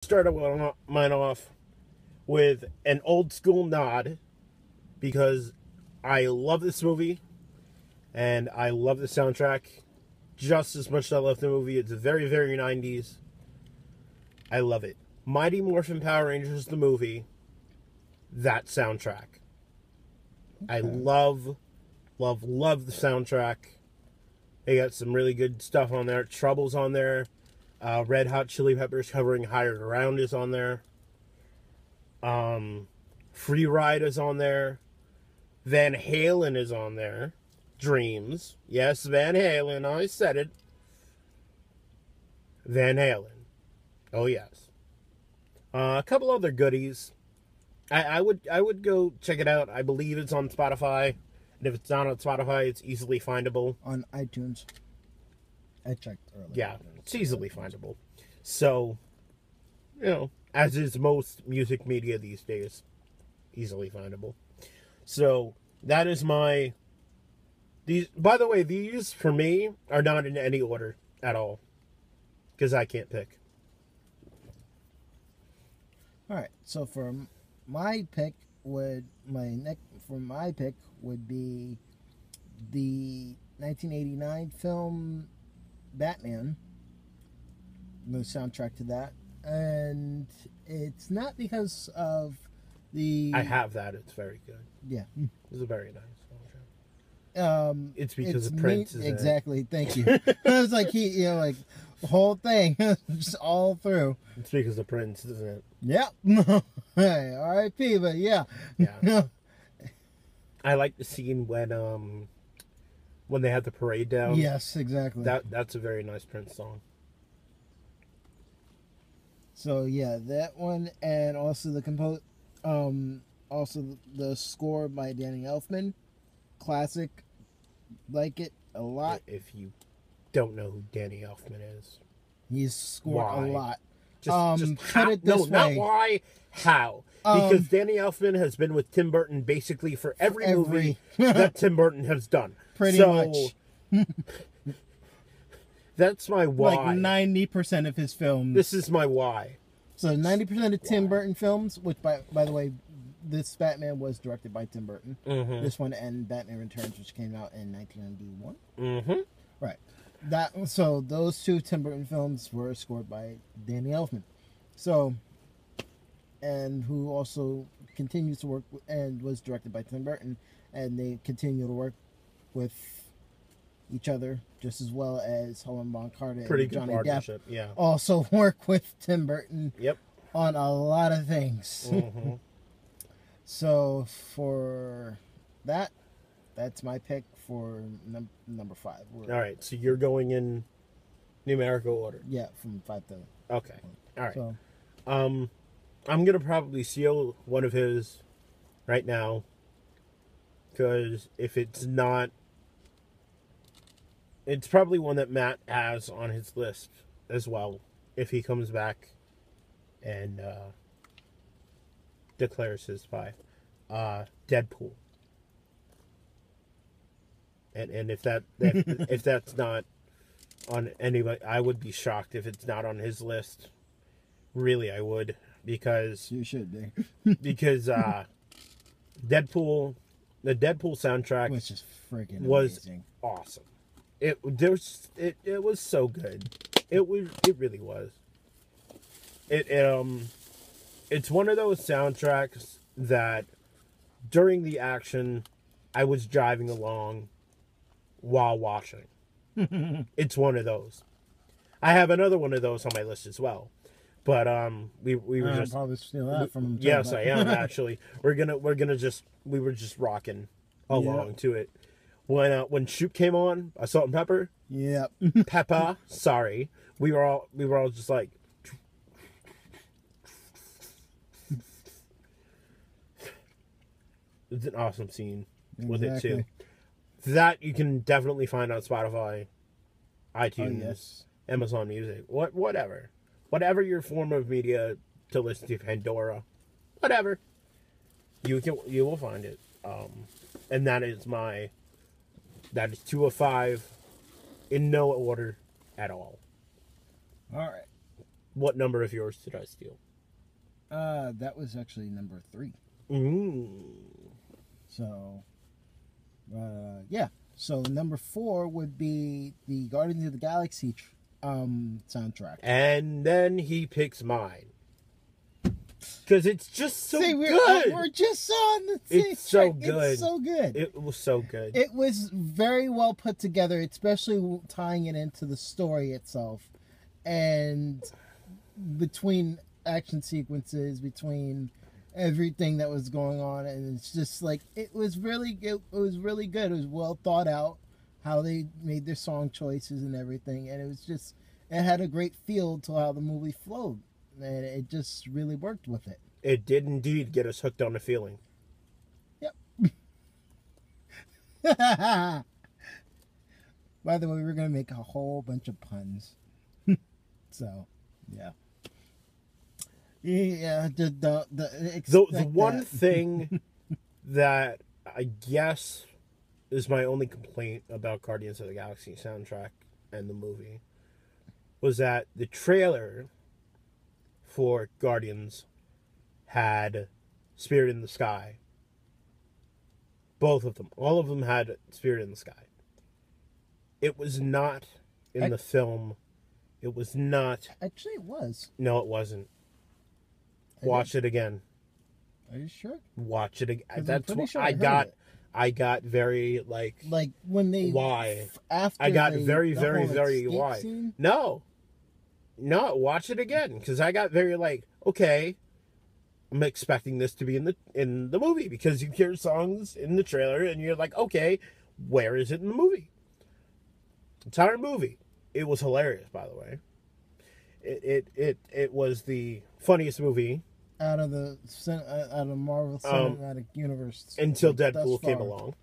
Started mine off with an old school nod because I love this movie and I love the soundtrack just as much as I love the movie. It's very, very 90s. I love it. Mighty Morphin Power Rangers, the movie, that soundtrack. Okay. I love the soundtrack. They got some really good stuff on there. Trouble's on there. Red Hot Chili Peppers covering Higher Ground is on there. Free Ride is on there. Van Halen is on there. Dreams. Yes, Van Halen. I said it. Van Halen. Oh, yes. A couple other goodies. I would go check it out. I believe it's on Spotify. And if it's not on Spotify, it's easily findable. On iTunes. I checked earlier. Yeah, it's easily findable. So, as is most music media these days, easily findable. So, that is my... By the way, these, for me, are not in any order at all. Because I can't pick. Alright, so for my pick would... my pick would be the 1989 film Batman, the soundtrack to that, and it's not because of the... I have that. It's very good. Yeah, it's a very nice soundtrack. It's because of Prince. Exactly. Thank you. It was like the whole thing, just all through. It's because of Prince, isn't it? Yep. Hey, R.I.P. But yeah. I like the scene when they had the parade down. Yes, exactly. That's a very nice Prince song. So yeah, that one, and also also the score by Danny Elfman, classic. Like it a lot. If you don't know who Danny Elfman is, he's scored a lot. Just put it this way. Not why. How? Because Danny Elfman has been with Tim Burton basically for every movie that Tim Burton has done. Pretty much. That's my why. Like 90% of his films. This is my why. So 90% of Tim Burton films, which by the way, this Batman was directed by Tim Burton. Mm-hmm. This one and Batman Returns, which came out in 1991. Mm-hmm. Right. So those two Tim Burton films were scored by Danny Elfman. So, and who also continues to work and was directed by Tim Burton, and they continue to work with each other just as well as Helena Bonham Carter and Johnny Depp. Yeah. Also work with Tim Burton. Yep. On a lot of things. Mm-hmm. So for that's my pick for number 5. All right, so you're going in numerical order. Yeah, from 5 to... Okay, all right. So, I'm gonna probably steal one of his right now, because if it's not, it's probably one that Matt has on his list as well. If he comes back and declares his spy, Deadpool. And if that's not on anybody, I would be shocked if it's not on his list. Really, I would, because you should be. Because Deadpool, the Deadpool soundtrack was just freaking amazing. Awesome. It was so good. It really was. It's one of those soundtracks that during the action, I was driving along while watching. It's one of those. I have another one of those on my list as well, but we were just probably steal that from him. Yes, I am actually. We were just rocking along to it. When Shoot came on, Salt and Pepper. Yep. Peppa. Sorry, we were all just like. It's an awesome scene with it too. That you can definitely find on Spotify, iTunes, Amazon Music, whatever your form of media to listen to, Pandora, whatever. You will find it. And that is 2 of 5, in no order at all. All right. what number of yours did I steal? That was actually number 3. So, yeah. So number 4 would be the Guardians of the Galaxy soundtrack. And then he picks mine. Because it's just so See, good. We're just on the same It's so track. good. It's so good. It was so good. It was very well put together, especially tying it into the story itself. And between action sequences, between everything that was going on, and it's just like it was really good. It was well thought out how they made their song choices and everything, and it had a great feel to how the movie flowed, and it just really worked with it. It did indeed get us hooked on the feeling. Yep. By the way, we're gonna make a whole bunch of puns. So, yeah. Yeah, The one thing that I guess is my only complaint about Guardians of the Galaxy soundtrack and the movie was that the trailer for Guardians had Spirit in the Sky. Both of them. All of them had Spirit in the Sky. It was not in the film. It was not. Actually, it was. No, it wasn't. Watch it again. Are you sure? Watch it again. 'Cause I'm That's pretty what sure I heard got. it. I got very like when they why after I got the very whole very escape why scene? no watch it again because I got very like okay I'm expecting this to be in the movie because you hear songs in the trailer and you're like okay where is it in the movie? Entire movie. It was hilarious, by the way. It was the funniest movie out of the Marvel Cinematic Universe until thus Deadpool came far. along,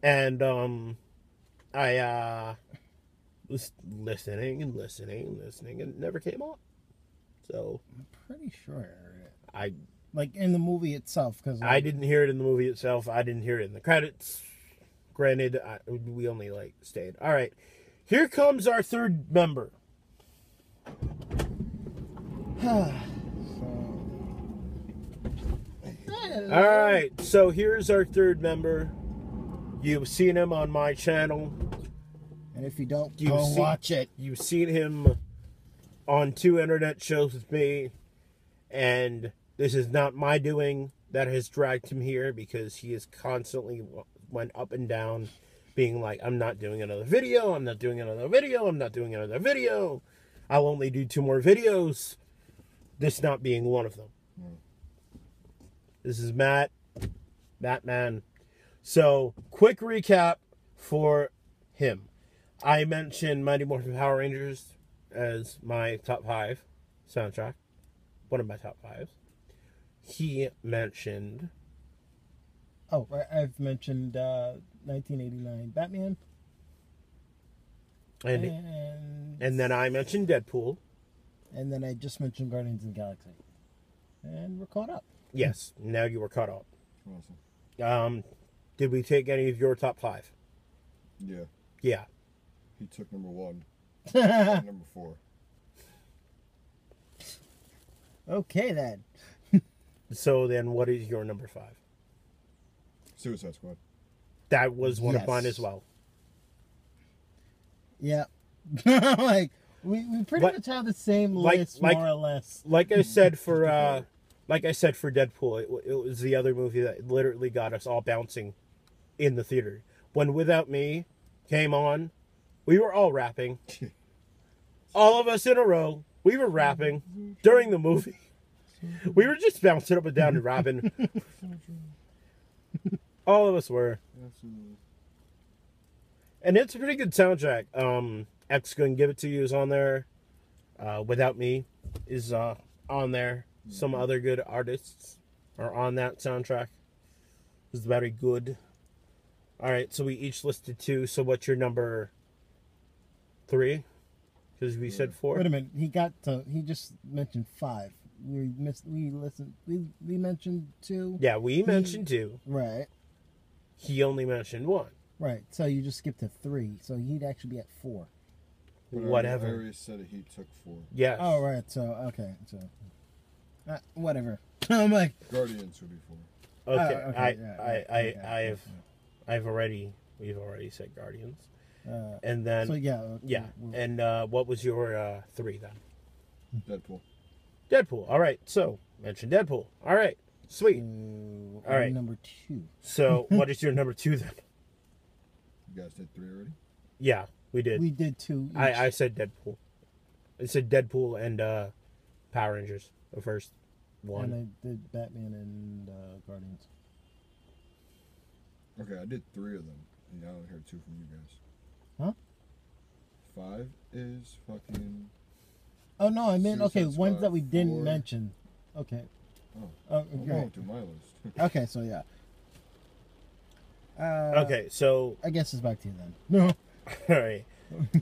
and I was listening and it never came on. So I'm pretty sure I heard it. I Like in the movie itself, because I didn't hear it in the movie itself. I didn't hear it in the credits. Granted, we only like stayed. All right, here comes our third member. All right, so here's our third member. You've seen him on my channel. And if you don't, go watch it. You've seen him on 2 internet shows with me, and this is not my doing that has dragged him here because he has constantly went up and down, being like, I'm not doing another video, I'm not doing another video, I'm not doing another video. I'll only do 2 more videos. This not being one of them. This is Matt Man. So, quick recap for him. I mentioned Mighty Morphin Power Rangers as my top 5 soundtrack. One of my top 5s. He mentioned... Oh, I've mentioned 1989 Batman. And then I mentioned Deadpool. And then I just mentioned Guardians of the Galaxy. And we're caught up. Yes, now you were caught up. Awesome. Did we take any of your top 5? Yeah. Yeah. He took number 1. And number 4. Okay, then. So then what is your number 5? Suicide Squad. That was one of mine Yes. as well. Yeah. Like, we pretty What- much have the same like- list, like- more or less. Like I said for Deadpool, it was the other movie that literally got us all bouncing in the theater. When Without Me came on, we were all rapping. All of us in a row, we were rapping during the movie. We were just bouncing up and down and rapping. All of us were. Absolutely. And it's a pretty good soundtrack. X Gonna Give It To You is on there. Without Me is on there. Some other good artists are on that soundtrack. It's very good. Alright, so we each listed 2. So what's your number 3? Because we said 4. Wait a minute. He just mentioned 5. We mentioned 2. Yeah, we mentioned 2. Right. He only mentioned 1. Right. So you just skipped to 3. So he'd actually be at 4. But I whatever. already said he took 4. Yes. Oh right, so okay, so whatever. I'm like, Okay. okay, We've already said Guardians. yeah. And then So yeah, yeah. And what was your 3 then? Deadpool. Deadpool. All right. So mention Deadpool. All right. Sweet. All right. Number 2. So what is your number 2 then? You guys did 3 already? Yeah, we did. We did 2. Each. I said Deadpool. I said Deadpool and Power Rangers, the first one. And I did Batman and Guardians. Okay, I did 3 of them. And I only heard 2 from you guys. Huh? 5 is fucking... Oh no, I meant okay, Suicide ones Squad, that we didn't 4. mention. Okay. Oh. I'm Okay. going through my list. Okay, so yeah. Okay, so I guess it's back to you then. No. all right.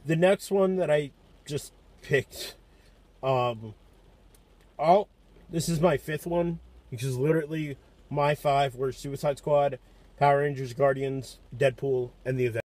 The next one that I just picked, this is my 5th one because literally my 5 were Suicide Squad, Power Rangers, Guardians, Deadpool, and the Avengers.